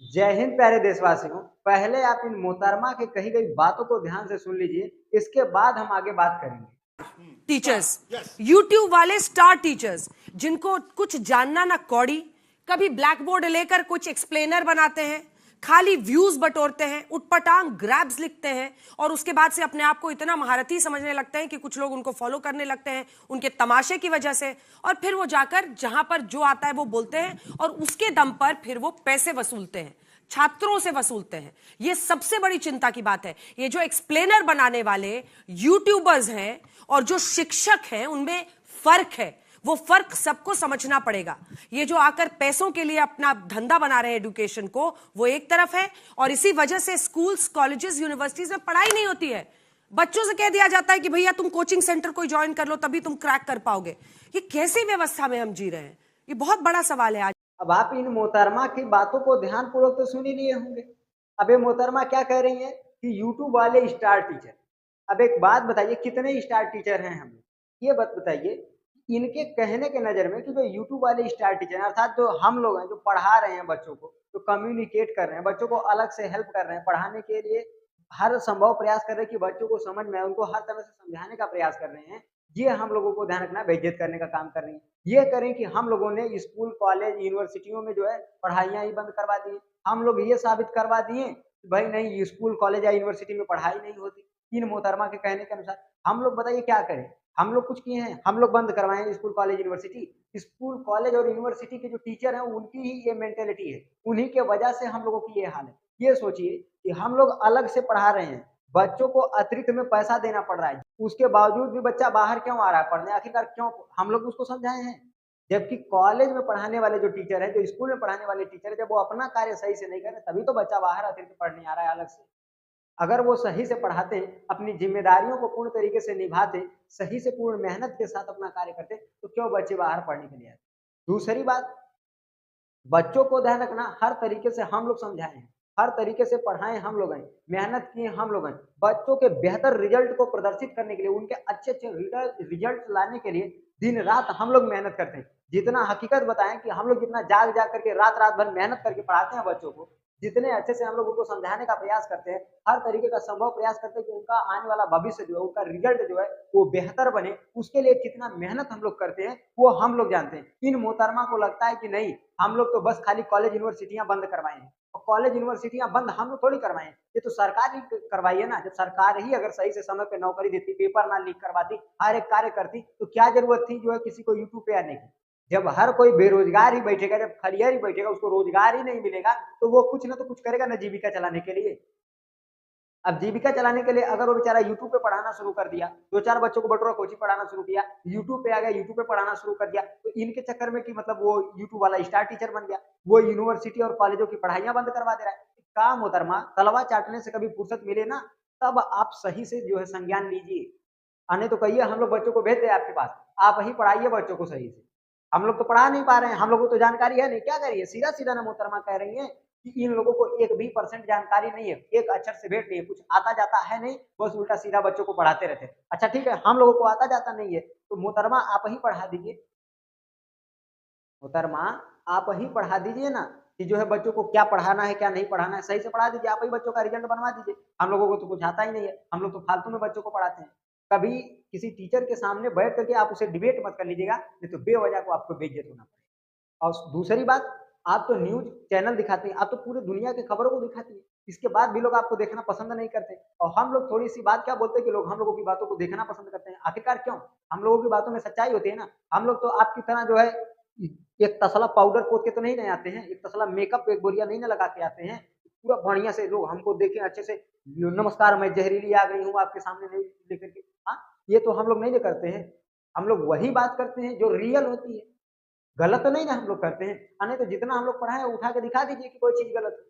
जय हिंद प्यारे देशवासियों। पहले आप इन मोहतरमा की कही गई बातों को ध्यान से सुन लीजिए, इसके बाद हम आगे बात करेंगे। टीचर्स, यूट्यूब वाले स्टार टीचर्स जिनको कुछ जानना ना कौड़ी, कभी ब्लैक बोर्ड लेकर कुछ एक्सप्लेनर बनाते हैं, खाली व्यूज बटोरते हैं, उटपटांग ग्रैब्स लिखते हैं और उसके बाद से अपने आप को इतना महारथी समझने लगते हैं कि कुछ लोग उनको फॉलो करने लगते हैं उनके तमाशे की वजह से। और फिर वो जाकर जहां पर जो आता है वो बोलते हैं और उसके दम पर फिर वो पैसे वसूलते हैं, छात्रों से वसूलते हैं। ये सबसे बड़ी चिंता की बात है। ये जो एक्सप्लेनर बनाने वाले यूट्यूबर्स हैं और जो शिक्षक हैं उनमें फर्क है। वो फर्क सबको समझना पड़ेगा। ये जो आकर पैसों के लिए अपना धंधा बना रहे हैं एजुकेशन को, वो एक तरफ है और इसी वजह से स्कूल्स, कॉलेजेस, यूनिवर्सिटीज में पढ़ाई नहीं होती है। बच्चों से कह दिया जाता है कि भैया तुम कोचिंग सेंटर कोई ज्वाइन कर लो तभी तुम क्रैक कर पाओगे। ये कैसी व्यवस्था में हम जी रहे हैं? ये बहुत बड़ा सवाल है आज। अब आप इन मोहतरमा की बातों को ध्यानपूर्वक तो सुन ही लिए होंगे। अब ये मोहतरमा क्या कह रही है कि यूट्यूब वाले स्टार टीचर। अब एक बात बताइए, कितने स्टार टीचर हैं हम? ये बात बताइए, इनके कहने के नजर में कि जो यूट्यूब वाले स्टार टीचर हैं, अर्थात जो हम लोग हैं जो पढ़ा रहे हैं बच्चों को, जो कम्युनिकेट कर रहे हैं, बच्चों को अलग से हेल्प कर रहे हैं, पढ़ाने के लिए हर संभव प्रयास कर रहे हैं कि बच्चों को समझ में आए, उनको हर तरह से समझाने का प्रयास कर रहे हैं। ये हम लोगों को ध्यान रखना, बेइज्जत करने का काम कर रही है। ये करें कि हम लोगों ने स्कूल, कॉलेज, यूनिवर्सिटियों में जो है पढ़ाइयाँ ही बंद करवा दी। हम लोग ये साबित करवा दिए कि भाई नहीं, स्कूल, कॉलेज या यूनिवर्सिटी में पढ़ाई नहीं होती। इन मोहतरमा के कहने के अनुसार हम लोग बताइए क्या करें? हम लोग कुछ किए हैं? हम लोग बंद करवाएं school, college, university? School, college और यूनिवर्सिटी के जो टीचर हैं उनकी ही ये मेंटेलिटी है, उन्हीं के वजह से हम लोगों की ये हाल है। ये सोचिए कि हम लोग अलग से पढ़ा रहे हैं, बच्चों को अतिरिक्त में पैसा देना पड़ रहा है, उसके बावजूद भी बच्चा बाहर क्यों आ रहा है पढ़ने? आखिरकार क्यों? हम लोग उसको समझाए हैं। जबकि कॉलेज में पढ़ाने वाले जो टीचर है, जो स्कूल में पढ़ाने वाले टीचर है, जब वो अपना कार्य सही से नहीं कर रहे तभी तो बच्चा बाहर अतिरिक्त पढ़ने आ रहा है अलग से। अगर वो सही से पढ़ाते, अपनी जिम्मेदारियों को पूर्ण तरीके से निभाते, सही से पूर्ण मेहनत के साथ अपना कार्य करते, तो क्यों बच्चे बाहर पढ़ने के लिए आते? दूसरी बात, बच्चों को ध्यान रखना, हर तरीके से हम लोग समझाए हैं, हर तरीके से पढ़ाएं हम लोग हैं, मेहनत किए हम लोग हैं। बच्चों के बेहतर रिजल्ट को प्रदर्शित करने के लिए, उनके अच्छे अच्छे रिजल्ट लाने के लिए दिन रात हम लोग मेहनत करते हैं। जितना हकीकत बताएं कि हम लोग जितना जाग जाग करके रात रात भर मेहनत करके पढ़ाते हैं बच्चों को, जितने अच्छे से हम लोग उनको समझाने का प्रयास करते हैं, हर तरीके का संभव प्रयास करते हैं कि उनका आने वाला भविष्य जो है, उनका रिजल्ट जो है वो बेहतर बने, उसके लिए कितना मेहनत हम लोग करते हैं वो हम लोग जानते हैं। इन मोहतरमा को लगता है कि नहीं, हम लोग तो बस खाली कॉलेज यूनिवर्सिटियां बंद करवाए हैं। और कॉलेज यूनिवर्सिटियां बंद हम लोग थोड़ी करवाए, ये तो सरकार ही करवाई है ना। जब सरकार ही अगर सही से समय पे नौकरी देती, पेपर ना लीक करवाती, हर एक कार्य करती, तो क्या जरूरत थी जो है किसी को यूट्यूब पे आने की? जब हर कोई बेरोजगार ही बैठेगा, जब खलिया ही बैठेगा, उसको रोजगार ही नहीं मिलेगा, तो वो कुछ ना तो कुछ करेगा ना जीविका चलाने के लिए। अब जीविका चलाने के लिए अगर वो बेचारा यूट्यूब पे पढ़ाना शुरू कर दिया, दो चार बच्चों को बटोरा कोचिंग पढ़ाना शुरू किया, यूट्यूब पे आ गया, यूट्यूब पे पढ़ाना शुरू कर दिया, तो इनके चक्कर में कि मतलब वो यूट्यूब वाला स्टार टीचर बन गया, वो यूनिवर्सिटी और कॉलेजों की पढ़ाइयां बंद करवा दे रहा है। काम मोहतरमा, तलवा चाटने से कभी फुर्सत मिले ना, तब आप सही से जो है संज्ञान लीजिए। आने तो कहिए हम लोग बच्चों को भेज दे आपके पास, आप ही पढ़ाइए बच्चों को सही से। हम लोग तो पढ़ा नहीं पा रहे हैं, हम लोगों को तो जानकारी है नहीं, क्या करिए? सीधा सीधा ना मोहतरमा कह रही है कि इन लोगों को एक भी परसेंट जानकारी नहीं है, एक अक्षर से भेंट नहीं है, कुछ आता जाता है नहीं, बस उल्टा सीधा बच्चों को पढ़ाते रहते हैं। अच्छा ठीक है, हम लोगों को आता जाता नहीं है, तो मोहतरमा आप ही पढ़ा दीजिए। मोहतरमा आप ही पढ़ा दीजिए ना, कि जो है बच्चों को क्या पढ़ाना है क्या नहीं पढ़ाना है, सही से पढ़ा दीजिए। आप ही बच्चों का रिजल्ट बनवा दीजिए। हम लोगों को तो कुछ आता ही नहीं है, हम लोग तो फालतू में बच्चों को पढ़ाते हैं। कभी किसी टीचर के सामने बैठ करके आप उसे डिबेट मत कर लीजिएगा, नहीं तो बेवजह को आपको बेइज्जत होना पड़ेगा। और दूसरी बात, आप तो न्यूज चैनल दिखाते हैं, आप तो पूरी दुनिया की खबरों को दिखाती है, इसके बाद भी लोग आपको देखना पसंद नहीं करते। और हम लोग थोड़ी सी बात क्या बोलते हैं कि लोग हम लोगों की बातों को देखना पसंद करते हैं। आखिरकार क्यों? हम लोगों की बातों में सच्चाई होती है ना। हम लोग तो आपकी तरह जो है एक तसला पाउडर पोत के तो नहीं ना आते हैं, एक तसला मेकअप एक बोरिया नहीं ना लगा के आते हैं। पूरा बढ़िया से लोग हमको देखें अच्छे से, नमस्कार मैं जहरीली आ गई हूँ आपके सामने नहीं लेकर के। हाँ, ये तो हम लोग नहीं करते हैं। हम लोग वही बात करते हैं जो रियल होती है, गलत तो नहीं ना हम लोग करते हैं। नहीं तो जितना हम लोग पढ़ा है उठा के दिखा दीजिए कि कोई चीज गलत है।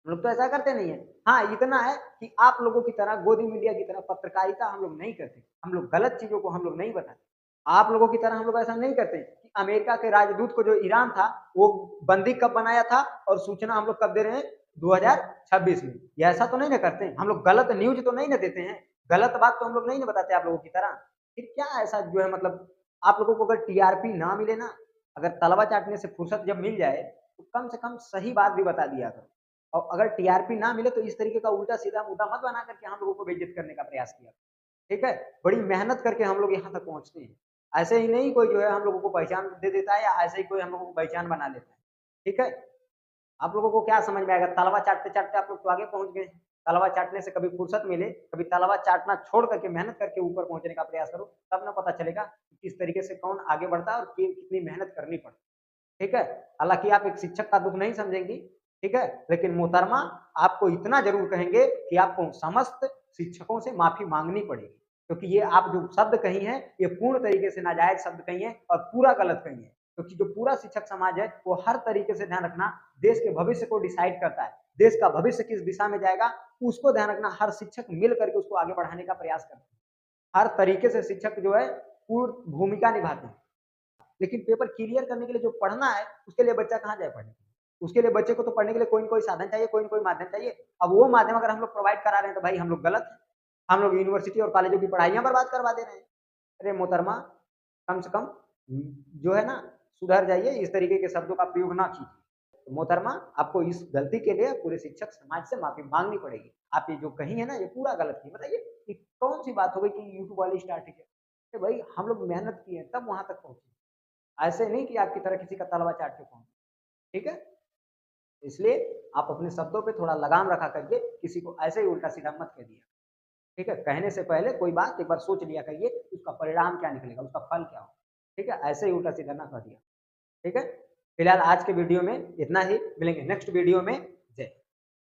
हम लोग तो ऐसा करते नहीं है। हाँ, इतना है कि आप लोगों की तरह गोदी मीडिया की तरह पत्रकारिता हम लोग नहीं करते, हम लोग गलत चीजों को हम लोग नहीं बताते। आप लोगों की तरह हम लोग ऐसा नहीं करते कि अमेरिका के राजदूत को जो ईरान था वो बंदी कब बनाया था और सूचना हम लोग कब दे रहे हैं, 2026 में। ये ऐसा तो नहीं ना करते हैं। हम लोग गलत न्यूज तो नहीं ना देते हैं, गलत बात तो हम लोग नहीं ना बताते आप लोगों की तरह। फिर क्या ऐसा जो है मतलब, आप लोगों को अगर टीआरपी ना मिले ना, अगर तलवा चाटने से फुर्सत जब मिल जाए, तो कम से कम सही बात भी बता दिया करो। और अगर टीआरपी ना मिले तो इस तरीके का उल्टा सीधा मुद्दा मत बना करके हम लोगों को बेइज्जत करने का प्रयास किया, ठीक है। बड़ी मेहनत करके हम लोग यहाँ तक पहुँचते हैं, ऐसे ही नहीं कोई जो है हम लोगों को पहचान दे देता है या ऐसे ही कोई हम लोगों को पहचान बना लेता है, ठीक है। आप लोगों को क्या समझ में आएगा, तलवा चाटते चाटते आप लोग तो आगे पहुंच गए। तलवा चाटने से कभी फुर्सत मिले, कभी तलवा चाटना छोड़ करके मेहनत करके ऊपर पहुंचने का प्रयास करो, तब ना पता चलेगा कि किस तरीके से कौन आगे बढ़ता है और कितनी मेहनत करनी पड़ती है, ठीक है। हालांकि आप एक शिक्षक का दुख नहीं समझेंगी, ठीक है, लेकिन मोहतरमा आपको इतना जरूर कहेंगे कि आपको समस्त शिक्षकों से माफी मांगनी पड़ेगी, क्योंकि ये आप जो शब्द कही हैं ये पूर्ण तरीके से नाजायज शब्द कही हैं और पूरा गलत कही हैं। क्योंकि जो पूरा शिक्षक समाज है वो हर तरीके से ध्यान रखना देश के भविष्य को डिसाइड करता है, देश का भविष्य किस दिशा में जाएगा उसको ध्यान रखना, हर शिक्षक मिल करके उसको आगे बढ़ाने का प्रयास करते हैं। हर तरीके से शिक्षक जो है पूर्ण भूमिका निभाते हैं, लेकिन पेपर क्लियर करने के लिए जो पढ़ना है उसके लिए बच्चा कहाँ जाए पढ़ने, उसके लिए बच्चे को तो पढ़ने के लिए कोई न कोई साधन चाहिए, कोई न कोई माध्यम चाहिए। अब वो माध्यम अगर हम लोग प्रोवाइड करा रहे हैं तो भाई हम लोग गलत है, हम लोग यूनिवर्सिटी और कॉलेजों की पढ़ाइयां बर्बाद करवा दे रहे हैं। अरे मोहतरमा कम से कम जो है ना सुधर जाइए, इस तरीके के शब्दों का प्रयोग ना कीजिए। तो मोहतरमा आपको इस गलती के लिए पूरे शिक्षक समाज से माफी मांगनी पड़ेगी। आप ये जो कही है ना ये पूरा गलत की। बताइए कि कौन सी बात हो गई कि यूट्यूब वाली स्टार्ट है, भाई हम लोग मेहनत किए तब वहां तक पहुंचे, ऐसे नहीं कि आपकी तरह किसी का तलवा चाट के पहुंचे, ठीक है। इसलिए आप अपने शब्दों पे थोड़ा लगाम रखा करिए, किसी को ऐसे ही उल्टा सीधा मत कह दिया, ठीक है। कहने से पहले कोई बात एक बार सोच लिया करिए, उसका परिणाम क्या निकलेगा, उसका फल क्या हो, ठीक है। ऐसे ही उल्टा सीधा ना कह दिया, ठीक है। फिलहाल आज के वीडियो में इतना ही, मिलेंगे नेक्स्ट वीडियो में।